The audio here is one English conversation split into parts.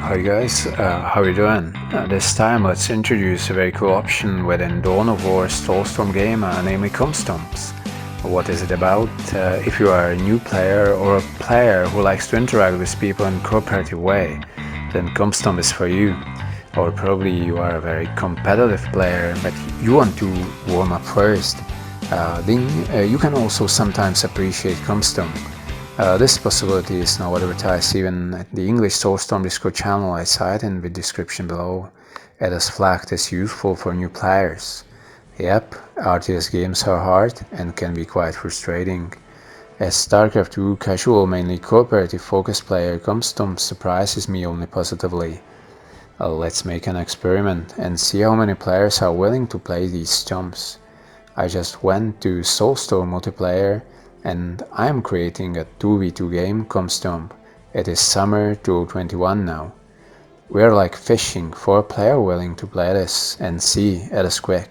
Hi guys, how you doing? This time let's introduce a very cool option within Dawn of War's Soulstorm game, namely Stomps. What is it about? If you are a new player or a player who likes to interact with people in a cooperative way, then Stomp is for you. Or probably you are a very competitive player, but you want to warm up first. Then you can also sometimes appreciate Stomp. This possibility is now advertised even at the English Soulstorm Discord channel I cite in the description below. It is flagged as useful for new players. Yep, RTS games are hard and can be quite frustrating. As StarCraft 2 casual, mainly cooperative focused player, Comstomp surprises me only positively. Let's make an experiment and see how many players are willing to play these stomps. I just went to Soulstorm multiplayer and I am creating a 2v2 game Stomp. It is summer 2021 now. We are like fishing for a player willing to play this, and see, it is quick.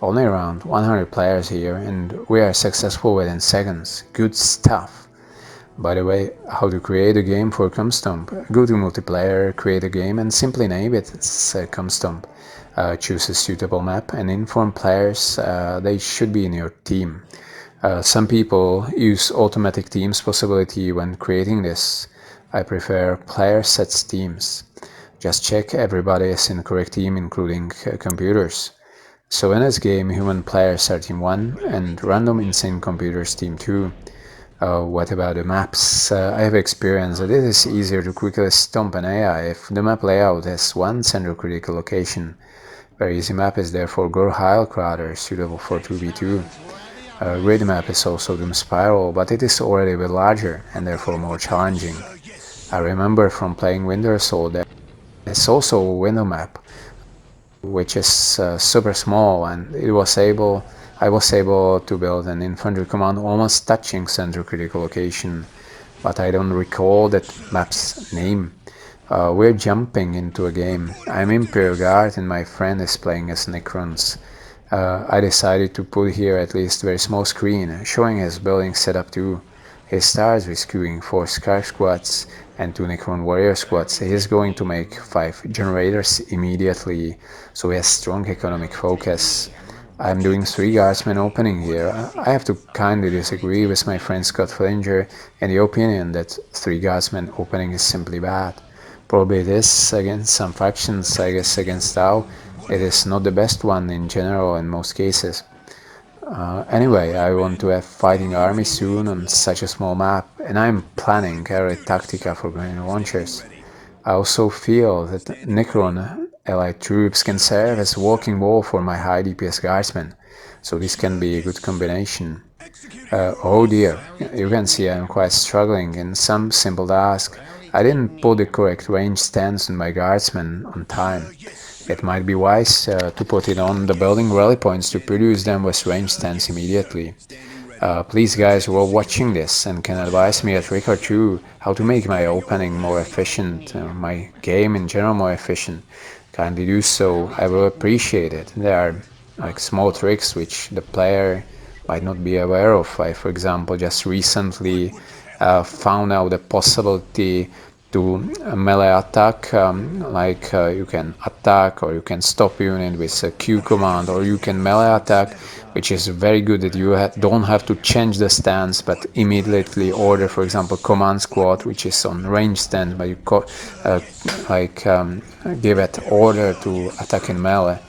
Only around 100 players here and we are successful within seconds. Good stuff. By the way, how to create a game for Stomp? Go to multiplayer, create a game and simply name it Stomp. Choose a suitable map and inform players they should be in your team. Some people use automatic teams possibility when creating this. I prefer player sets teams. Just check everybody is in the correct team including computers. So in this game human players are team 1 and random insane computers team 2. What about the maps? I have experience that it is easier to quickly stomp an AI if the map layout has one central critical location. Very easy map is therefore Gore Heil Crater, suitable for 2v2. Grid map is also Doom Spiral, but it is already a bit larger and therefore more challenging. I remember from playing Winter Soul there is also a window map, which is super small, and I was able to build an infantry command almost touching central critical location, but I don't recall that map's name. We're jumping into a game. I'm Imperial Guard and my friend is playing as Necrons. I decided to put here at least a very small screen, showing his building setup too. He starts with queuing 4 Scarf squads and 2 Necron Warrior squads. He is going to make 5 generators immediately, so he has strong economic focus. I'm doing 3 Guardsmen opening here. I have to kindly disagree with my friend Scott Flinger in the opinion that 3 Guardsmen opening is simply bad. Probably it is against some factions, I guess against Dow. It is not the best one in general in most cases. Anyway, I want to have fighting army soon on such a small map, and I'm planning a Tactica for grenade launchers. I also feel that Necron allied troops can serve as a walking wall for my high DPS guardsmen, so this can be a good combination. Oh dear, you can see I'm quite struggling in some simple task. I didn't put the correct range stance on my guardsmen on time. It might be wise to put it on the building rally points to produce them with range stance immediately. Please guys who are watching this and can advise me a trick or two how to make my opening more efficient, my game in general more efficient, kindly do so, I will appreciate it. There are like small tricks which the player might not be aware of. I, for example, just recently found out the possibility to melee attack, you can attack or you can stop unit with a Q command, or you can melee attack, which is very good that you don't have to change the stance but immediately order, for example, command squad which is on range stance, but you give it order to attack in melee.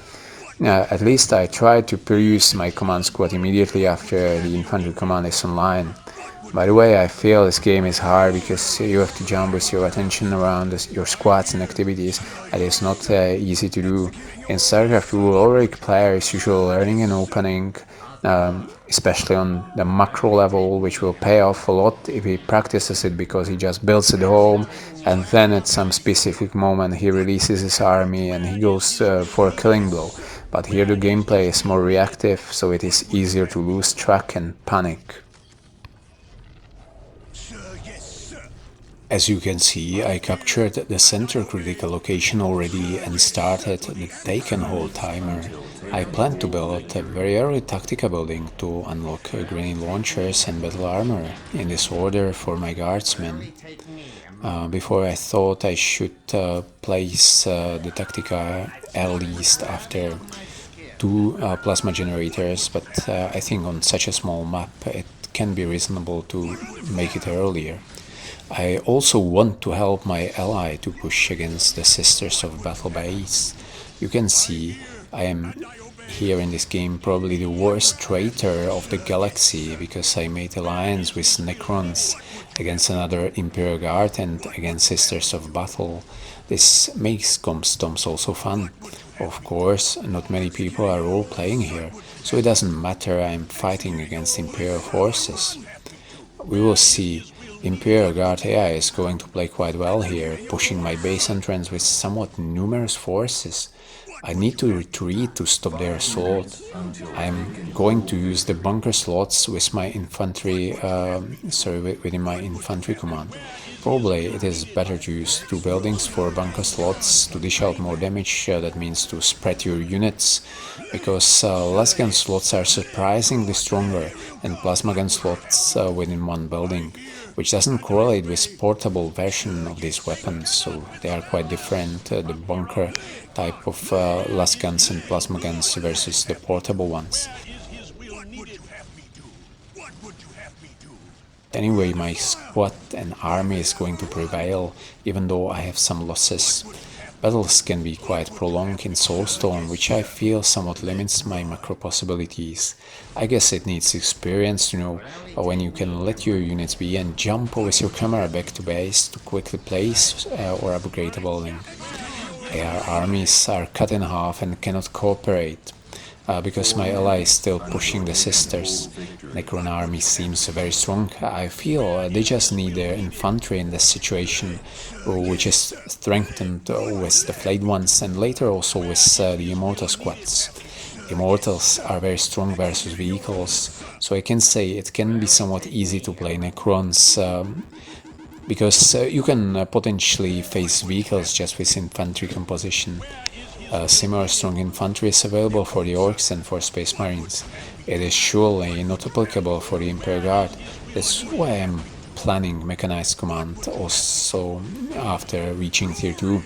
At least I try to produce my command squad immediately after the infantry command is online. By the way, I feel this game is hard because you have to jump with your attention around your squads and activities, and it's not easy to do. In StarCraft 2, already player is usually learning and opening, especially on the macro level, which will pay off a lot if he practices it, because he just builds it home and then at some specific moment he releases his army and he goes for a killing blow. But here the gameplay is more reactive, so it is easier to lose track and panic. As you can see, I captured the center critical location already and started the take and hold timer. I plan to build a very early tactica building to unlock grenade launchers and battle armor, in this order for my guardsmen. Before I thought I should place the Tactica at least after two plasma generators, but I think on such a small map it can be reasonable to make it earlier. I also want to help my ally to push against the Sisters of Battle base. You can see I am here in this game probably the worst traitor of the galaxy, because I made alliance with Necrons against another Imperial Guard and against Sisters of Battle. This makes Comstomps also fun. Of course, not many people are role-playing here, so it doesn't matter, I'm fighting against Imperial forces. We will see. Imperial Guard AI is going to play quite well here, pushing my base entrance with somewhat numerous forces. I need to retreat to stop their assault. I'm going to use the bunker slots with my infantry, within my infantry command. Probably it is better to use two buildings for bunker slots to dish out more damage, that means to spread your units, because last gun slots are surprisingly stronger than plasma gun slots within one building, which doesn't correlate with portable version of these weapons, so they are quite different, the bunker type of las guns and plasma guns versus the portable ones. Anyway, my squad and army is going to prevail, even though I have some losses. Battles can be quite prolonged in Soulstorm, which I feel somewhat limits my macro possibilities. I guess it needs experience to know when you can let your units be and jump with your camera back to base to quickly place or upgrade a building. Our armies are cut in half and cannot cooperate, because my ally is still pushing the Sisters. Necron army seems very strong. I feel they just need their infantry in this situation, which is strengthened with the flayed ones and later also with the Immortal squads. Immortals are very strong versus vehicles, so I can say it can be somewhat easy to play Necrons, because you can potentially face vehicles just with infantry composition. Similar strong infantry is available for the Orcs and for Space Marines. It is surely not applicable for the Imperial Guard. That's why I'm planning mechanized command also after reaching tier 2.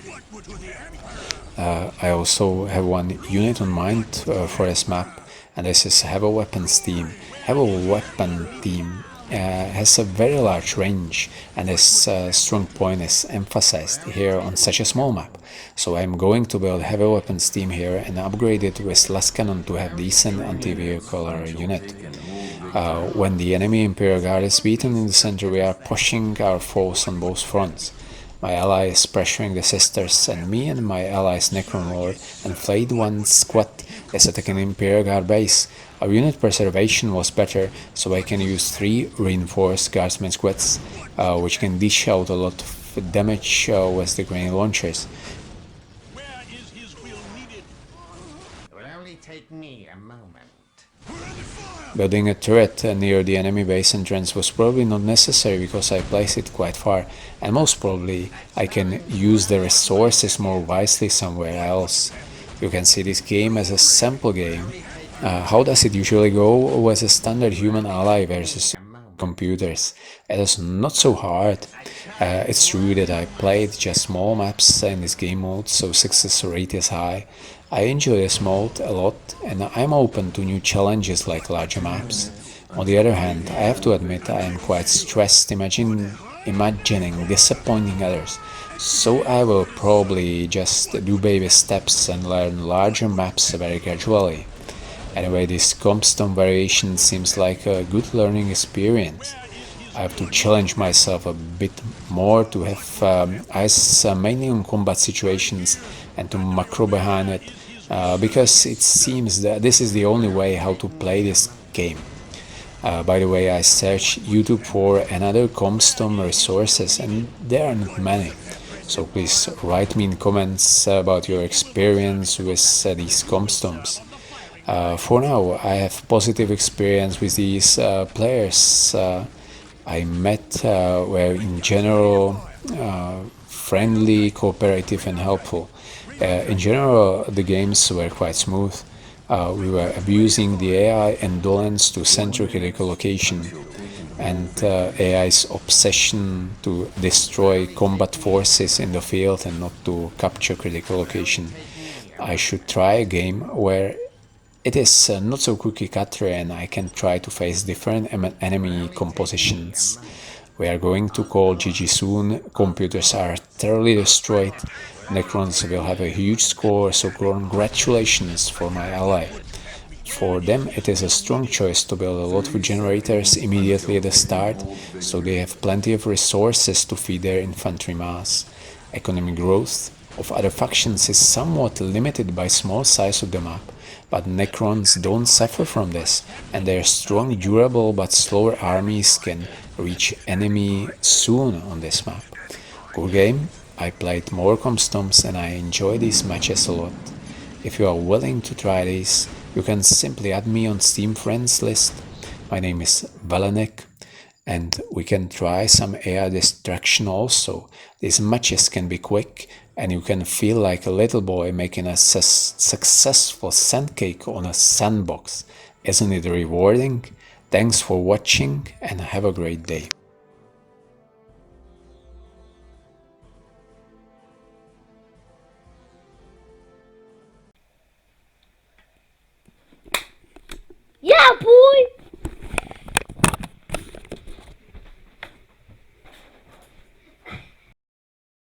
I also have one unit on mind for this map, and this is Have a Weapons team. Have a Weapon team has a very large range, and this strong point is emphasized here on such a small map. So I'm going to build heavy weapons team here and upgrade it with less cannon to have decent anti-vehicular unit. When the enemy Imperial Guard is beaten in the center, we are pushing our foes on both fronts. My ally is pressuring the Sisters, and me and my allies Necron Lord and Flayed One squad is attacking Imperial Guard base. Our unit preservation was better, so I can use 3 reinforced guardsman squads, which can dish out a lot of damage with the grenade launchers. It will only take me a moment. Building a turret near the enemy base entrance was probably not necessary because I placed it quite far, and most probably I can use the resources more wisely somewhere else. You can see this game as a sample game. How does it usually go with a standard human ally versus computers? It is not so hard. It's true that I played just small maps in this game mode, so success rate is high. I enjoy this mode a lot, and I'm open to new challenges like larger maps. On the other hand, I have to admit I am quite stressed imagining disappointing others, so I will probably just do baby steps and learn larger maps very gradually. Anyway, this Comstomp variation seems like a good learning experience. I have to challenge myself a bit more to have eyes mainly on combat situations and to macro behind it, because it seems that this is the only way how to play this game. By the way, I searched YouTube for another Comstomp resources, and there are not many. So please write me in comments about your experience with these Comstomps. For now, I have positive experience with these players I met, were in general friendly, cooperative and helpful. In general, the games were quite smooth. We were abusing the AI indolence to center critical location. and AI's obsession to destroy combat forces in the field and not to capture critical location. I should try a game where it is not so cookie cutter and I can try to face different enemy compositions. We are going to call GG soon. Computers are thoroughly destroyed. Necrons will have a huge score, so congratulations for my ally. For them, it is a strong choice to build a lot of generators immediately at the start, so they have plenty of resources to feed their infantry mass. Economic growth of other factions is somewhat limited by small size of the map, but Necrons don't suffer from this, and their strong, durable but slower armies can reach enemy soon on this map. Good game. I played more Stomps and I enjoy these matches a lot. If you are willing to try these, you can simply add me on Steam friends list. My name is Valenek, and we can try some AI distraction also. These matches can be quick, and you can feel like a little boy making a successful sandcake on a sandbox. Isn't it rewarding? Thanks for watching and have a great day.